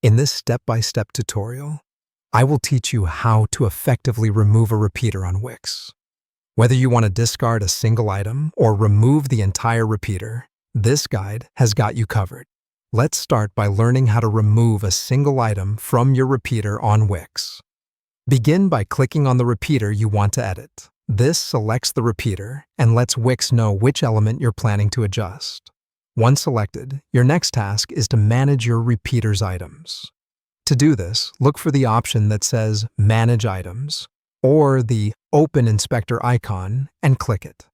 In this step-by-step tutorial, I will teach you how to effectively remove a repeater on Wix. Whether you want to discard a single item or remove the entire repeater, this guide has got you covered. Let's start by learning how to remove a single item from your repeater on Wix. Begin by clicking on the repeater you want to edit. This selects the repeater and lets Wix know which element you're planning to adjust. Once selected, your next task is to manage your repeater's items. To do this, look for the option that says Manage Items or the Open Inspector icon and click it.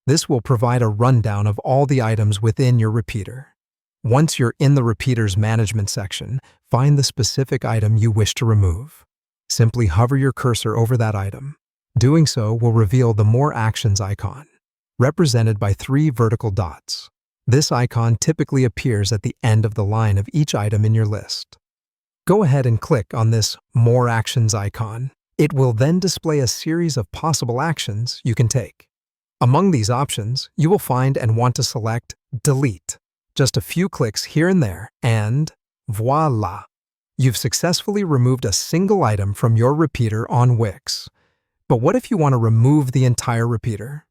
This will provide a rundown of all the items within your repeater. Once you're in the repeater's management section, find the specific item you wish to remove. Simply hover your cursor over that item. Doing so will reveal the More Actions icon, represented by 3 vertical dots. This icon typically appears at the end of the line of each item in your list. Go ahead and click on this More Actions icon. It will then display a series of possible actions you can take. Among these options, you will find and want to select Delete. Just a few clicks here and there, and voila! You've successfully removed a single item from your repeater on Wix. But what if you want to remove the entire repeater?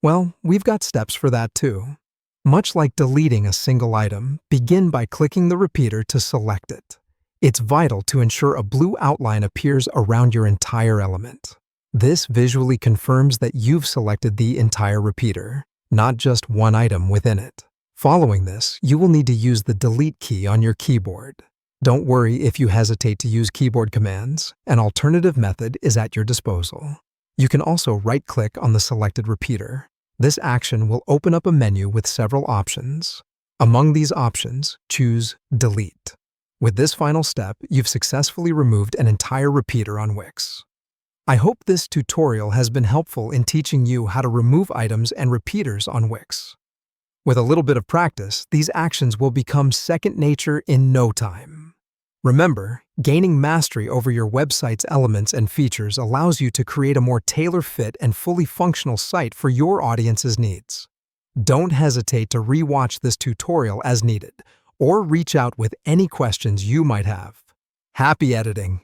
Well, we've got steps for that too. Much like deleting a single item, begin by clicking the repeater to select it. It's vital to ensure a blue outline appears around your entire element. This visually confirms that you've selected the entire repeater, not just one item within it. Following this, you will need to use the Delete key on your keyboard. Don't worry if you hesitate to use keyboard commands. An alternative method is at your disposal. You can also right-click on the selected repeater. This action will open up a menu with several options. Among these options, choose Delete. With this final step, you've successfully removed an entire repeater on Wix. I hope this tutorial has been helpful in teaching you how to remove items and repeaters on Wix. With a little bit of practice, these actions will become second nature in no time. Remember, gaining mastery over your website's elements and features allows you to create a more tailor-fit and fully functional site for your audience's needs. Don't hesitate to re-watch this tutorial as needed, or reach out with any questions you might have. Happy editing!